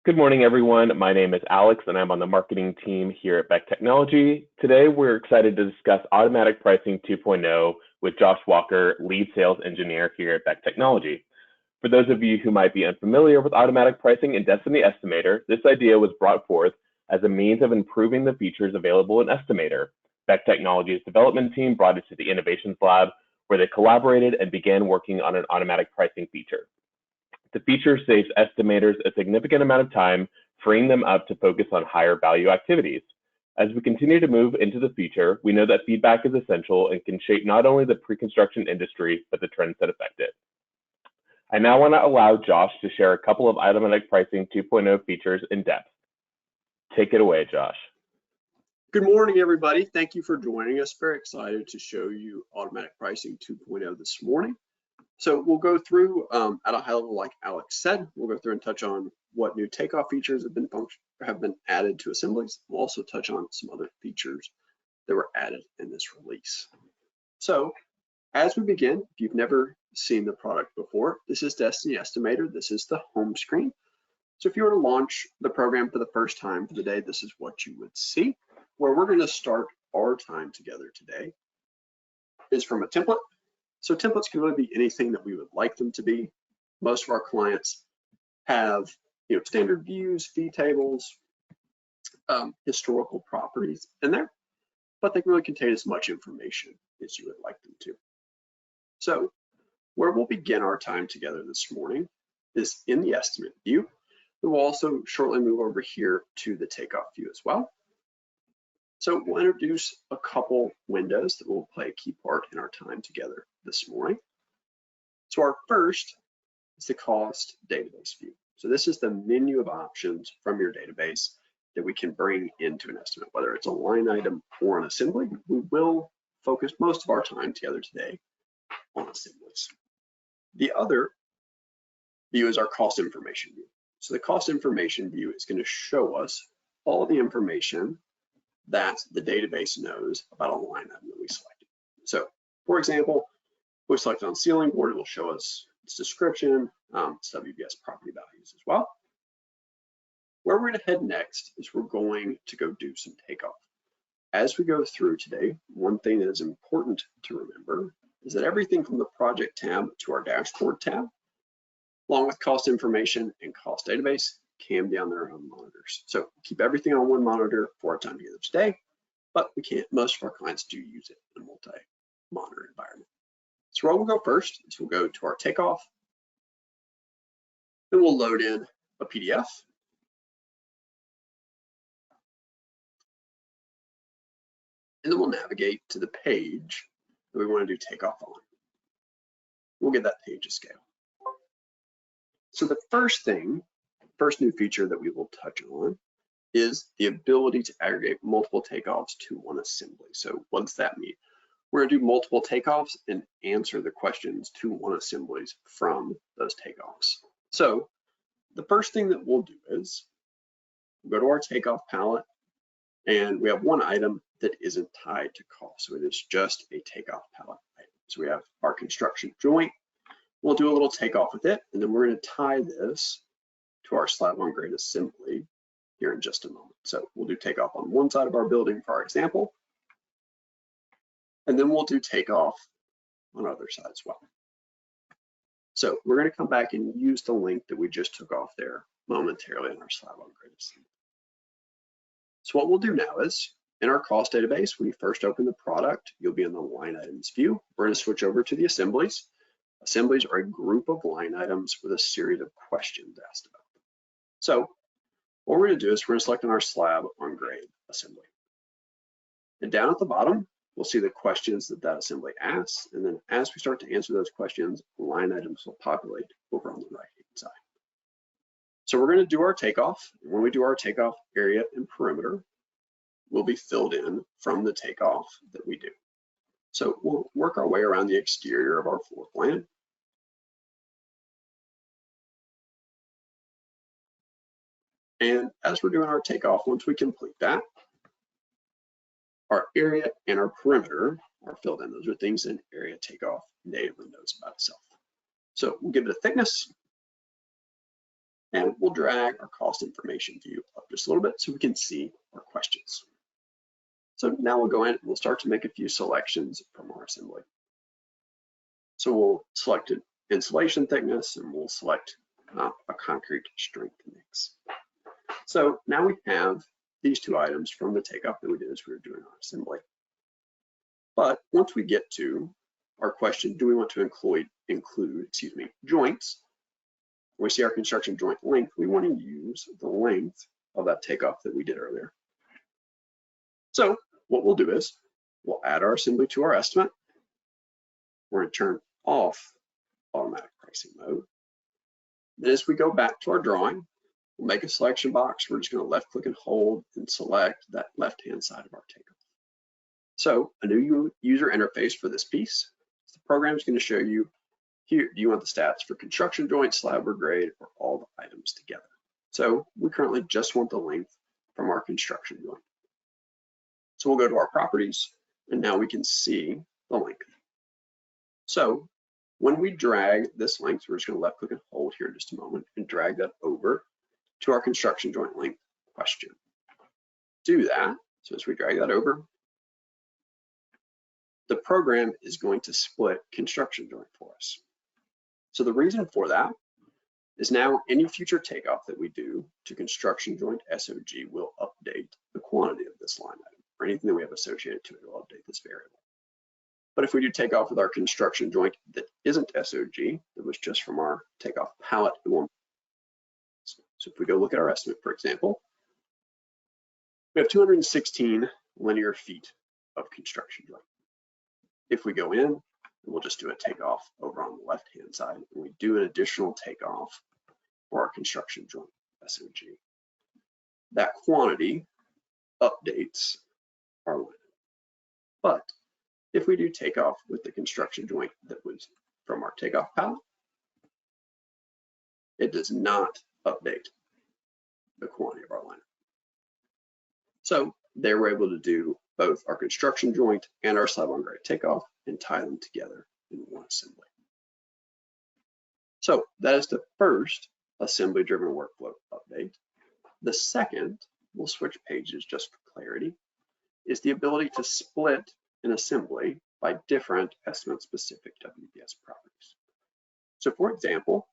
Good morning, everyone. My name is Alex, and I'm on the marketing team here at Beck Technology. Today, we're excited to discuss Automatic Pricing 2.0 with Josh Walker, Lead Sales Engineer here at Beck Technology. For those of you who might be unfamiliar with Automatic Pricing and DESTINI Estimator, this idea was brought forth as a means of improving the features available in Estimator. Beck Technology's development team brought it to the Innovations Lab, where they collaborated and began working on an automatic pricing feature. The feature saves estimators a significant amount of time, freeing them up to focus on higher value activities. As we continue to move into the future, we know that feedback is essential and can shape not only the pre-construction industry, but the trends that affect it. I now want to allow Josh to share a couple of Automatic Pricing 2.0 features in depth. Take it away, Josh. Good morning, everybody. Thank you for joining us. Very excited to show you Automatic Pricing 2.0 this morning. So we'll go through at a high level, like Alex said, we'll go through and touch on what new takeoff features have been added to Assemblies. We'll also touch on some other features that were added in this release. So as we begin, if you've never seen the product before, this is DESTINI Estimator. This is the home screen. So if you were to launch the program for the first time for the day, this is what you would see. Where we're going to start our time together today is from a template. So templates can really be anything that we would like them to be. Most of our clients have, standard views, fee tables, historical properties in there, but they can really contain as much information as you would like them to. So where we'll begin our time together this morning is in the estimate view. We'll also shortly move over here to the takeoff view as well. So we'll introduce a couple windows that will play a key part in our time together this morning. So our first is the cost database view. So this is the menu of options from your database that we can bring into an estimate, whether it's a line item or an assembly. We will focus most of our time together today on assemblies. The other view is our cost information view. So the cost information view is going to show us all the information that the database knows about a line item that we selected. So for example, we selected on ceiling board, it will show us its description, its WBS property values as well. Where we're going to head next is we're going to go do some takeoff. As we go through today, one thing that is important to remember is that everything from the project tab to our dashboard tab, along with cost information and cost database, can be on their own monitors. So keep everything on one monitor for our time together today, but we can't, most of our clients do use it in a multi-monitor environment. So where we'll go first is we'll go to our takeoff, then we'll load in a PDF. And then we'll navigate to the page that we want to do takeoff on. We'll give that page a scale. So the first new feature that we will touch on is the ability to aggregate multiple takeoffs to one assembly. So what does that mean? We're going to do multiple takeoffs and answer the questions to one assemblies from those takeoffs. So the first thing that we'll do is we'll go to our takeoff palette, and we have one item that isn't tied to cost. So it is just a takeoff palette item. So we have our construction joint. We'll do a little takeoff with it, and then we're going to tie this to our slab on grade assembly here in just a moment. So we'll do takeoff on one side of our building for our example, and then we'll do takeoff on the other side as well. So we're going to come back and use the link that we just took off there momentarily in our slab on grade assembly. So what we'll do now is in our cost database, when you first open the product, you'll be in the line items view. We're going to switch over to the assemblies. Assemblies are a group of line items with a series of questions asked about them. So what we're going to do is we're going to select on our slab on grade assembly. And down at the bottom, we'll see the questions that that assembly asks. And then as we start to answer those questions, line items will populate over on the right-hand side. So we're going to do our takeoff. And when we do our takeoff, area and perimeter will be filled in from the takeoff that we do. So we'll work our way around the exterior of our floor plan. And as we're doing our takeoff, once we complete that, our area and our perimeter are filled in. Those are things in area takeoff natively knows about itself. So we'll give it a thickness. And we'll drag our cost information view up just a little bit so we can see our questions. So now we'll go in and we'll start to make a few selections from our assembly. So we'll select an insulation thickness and we'll select a concrete strength mix. So now we have these two items from the takeoff that we did as we were doing our assembly. But once we get to our question, do we want to include joints? When we see our construction joint length, we want to use the length of that takeoff that we did earlier. So what we'll do is we'll add our assembly to our estimate. We're going to turn off automatic pricing mode. Then as we go back to our drawing, we'll make a selection box. We're just going to left click and hold and select that left-hand side of our takeoff. So a new user interface for this piece. The program is going to show you here, do you want the stats for construction joint, slab, or grade, or all the items together? So we currently just want the length from our construction joint. So we'll go to our properties, and now we can see the length. So when we drag this length, we're just going to left click and hold here in just a moment and drag that over to our construction joint length question. Do that. So as we drag that over, the program is going to split construction joint for us. So the reason for that is now any future takeoff that we do to construction joint SOG will update the quantity of this line item, or anything that we have associated to it will update this variable. But if we do takeoff with our construction joint that isn't SOG, that was just from our takeoff palette, it won't. So if we go look at our estimate, for example, we have 216 linear feet of construction joint. If we go in, we'll just do a takeoff over on the left-hand side, and we do an additional takeoff for our construction joint SOG. That quantity updates our line. But if we do takeoff with the construction joint that was from our takeoff palette, it does not update the quantity of our line. So there we're able to do both our construction joint and our slab on grade takeoff and tie them together in one assembly. So that is the first assembly driven workflow update. The second, we'll switch pages just for clarity, is the ability to split an assembly by different estimate specific WBS properties. So for example,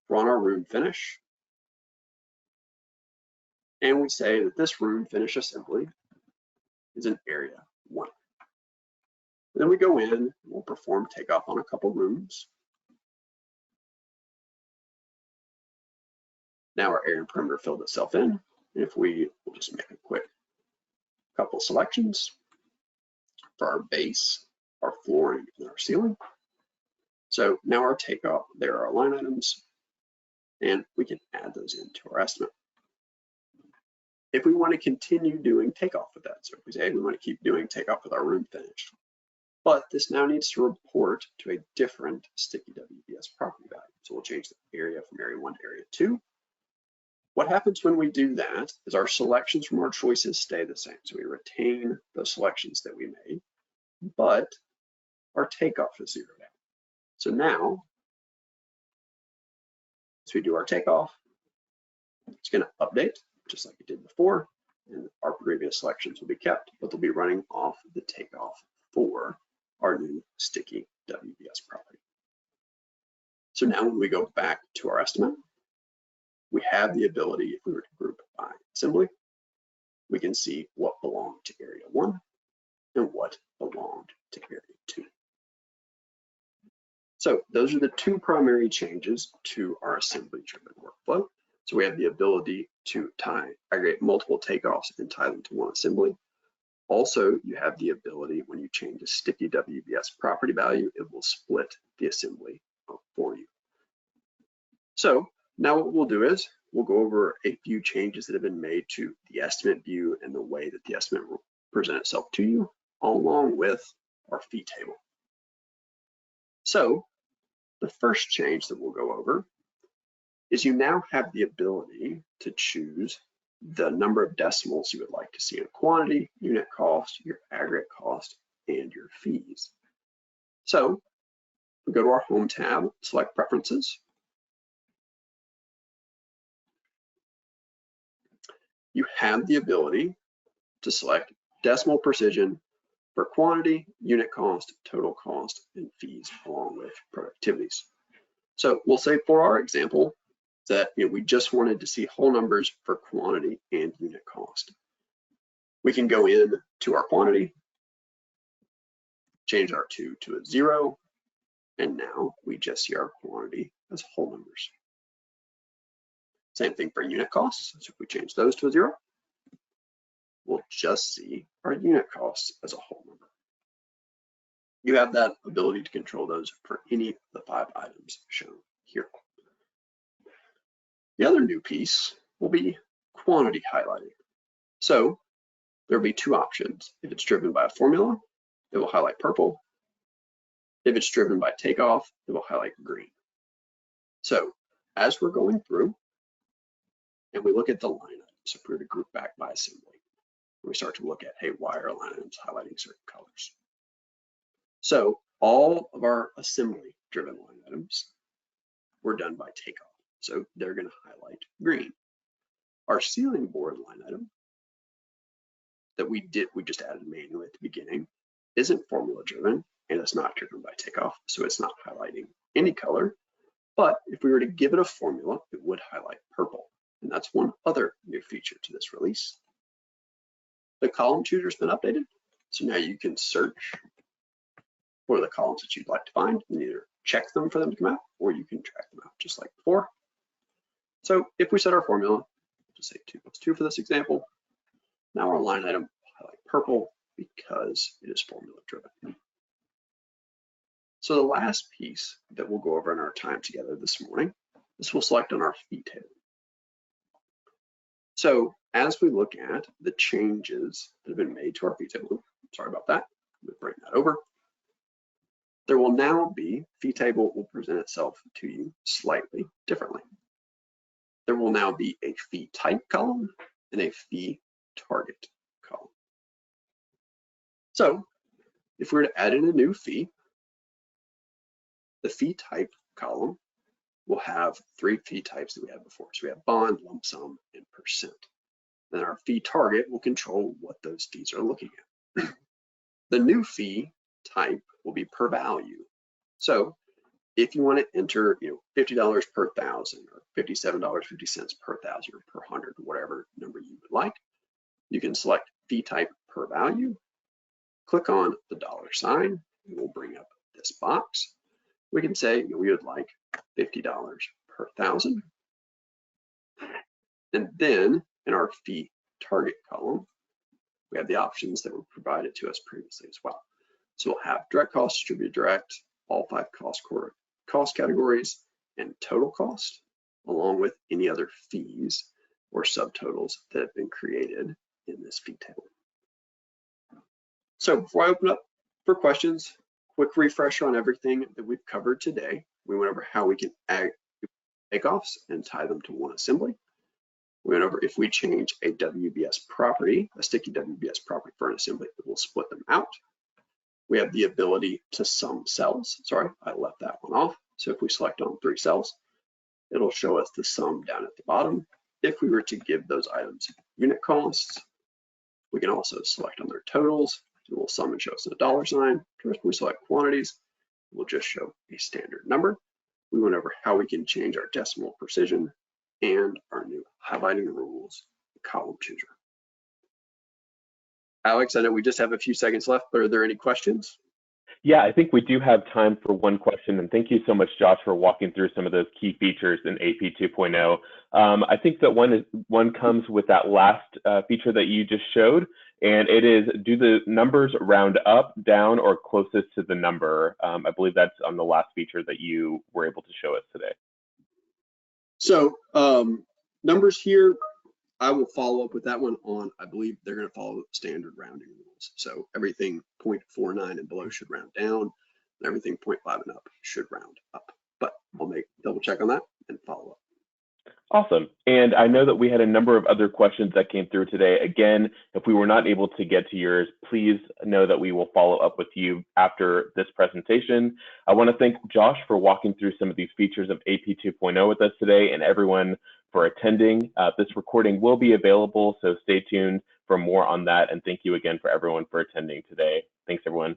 we're on our room finish, and we say that this room finish assembly is in area 1. Then we go in, we'll perform takeoff on a couple rooms. Now our area and perimeter filled itself in. If we'll just make a quick couple selections for our base, our flooring, and our ceiling. So now our takeoff, there are our line items, and we can add those into our estimate. If we want to continue doing takeoff with that, so if we say, hey, we want to keep doing takeoff with our room finish, but this now needs to report to a different sticky WBS property value. So we'll change the area from area 1 to area 2. What happens when we do that is our selections from our choices stay the same. So we retain the selections that we made, but our takeoff is zeroed out. So now, as we do our takeoff, it's going to update just like it did before, and our previous selections will be kept, but they'll be running off the takeoff for our new sticky WBS property. So now when we go back to our estimate, we have the ability, if we were to group by assembly, we can see what belonged to area 1 and what belonged to area 2. So those are the two primary changes to our assembly-driven workflow. So we have the ability to aggregate multiple takeoffs and tie them to one assembly. Also, you have the ability, when you change a sticky WBS property value, it will split the assembly for you. So now what we'll do is we'll go over a few changes that have been made to the estimate view and the way that the estimate will present itself to you, along with our fee table. So the first change that we'll go over is you now have the ability to choose the number of decimals you would like to see in quantity, unit cost, your aggregate cost, and your fees. So we go to our Home tab, select Preferences. you have the ability to select decimal precision for quantity, unit cost, total cost, and fees, along with productivities. So we'll say for our example that we just wanted to see whole numbers for quantity and unit cost. We can go in to our quantity, change our 2 to a 0, and now we just see our quantity as whole numbers. Same thing for unit costs. So if we change those to a 0, we'll just see our unit costs as a whole number. You have that ability to control those for any of the 5 items shown here. The other new piece will be quantity highlighting. So there'll be 2 options. If it's driven by a formula, it will highlight purple. If it's driven by takeoff, it will highlight green. So as we're going through and we look at the line items, so if we were to group back by assembly, we start to look at, hey, why are line items highlighting certain colors? So all of our assembly driven line items were done by takeoff. So they're going to highlight green. Our ceiling board line item that we just added manually at the beginning, isn't formula driven and it's not driven by takeoff. So it's not highlighting any color. But if we were to give it a formula, it would highlight purple. And that's one other new feature to this release. The column chooser has been updated. So now you can search for the columns that you'd like to find and either check them for them to come out, or you can track them out just like before. So if we set our formula, just say 2 + 2 for this example, now our line item will highlight purple because it is formula driven. So the last piece that we'll go over in our time together this morning, this will select on our fee table. So as we look at the changes that have been made to our fee table, sorry about that, we'll bring that over. There will now be, fee table will present itself to you slightly differently. There will now be a fee type column and a fee target column. So if we were to add in a new fee, the fee type column will have 3 fee types that we had before. So we have bond, lump sum, and percent. Then our fee target will control what those fees are looking at. The new fee type will be per value. So if you want to enter, $50 per 1,000 or $57.50 per 1,000 or per 100, whatever number you would like, you can select fee type per value, click on the $sign, and we'll bring up this box. We can say we would like $50 per 1,000. And then in our fee target column, we have the options that were provided to us previously as well. So we'll have direct cost, distributed direct, all 5 cost categories, and total cost, along with any other fees or subtotals that have been created in this fee table. So before I open up for questions, quick refresher on everything that we've covered today. We went over how we can add takeoffs and tie them to one assembly. We went over if we change a WBS property, a sticky WBS property for an assembly, it will split them out. We have the ability to sum cells. Sorry, I left that one off. So if we select on 3 cells, it'll show us the sum down at the bottom. If we were to give those items unit costs, we can also select on their totals. It will sum and show us a $sign. If we select quantities, it will just show a standard number. We went over how we can change our decimal precision and our new highlighting rules, column chooser. Alex, I know we just have a few seconds left, but are there any questions? Yeah, I think we do have time for one question, and thank you so much, Josh, for walking through some of those key features in AP 2.0. I think that one comes with that last feature that you just showed, and it is, do the numbers round up, down, or closest to the number? I believe that's on the last feature that you were able to show us today. So numbers here, I will follow up with that one on, I believe they're going to follow standard rounding rules. So everything 0.49 and below should round down, and everything 0.5 and up should round up. But I'll double check on that and follow up. Awesome. And I know that we had a number of other questions that came through today. Again, if we were not able to get to yours, please know that we will follow up with you after this presentation. I want to thank Josh for walking through some of these features of AP 2.0 with us today, and everyone for attending. This recording will be available, so stay tuned for more on that. And thank you again for everyone for attending today. Thanks, everyone.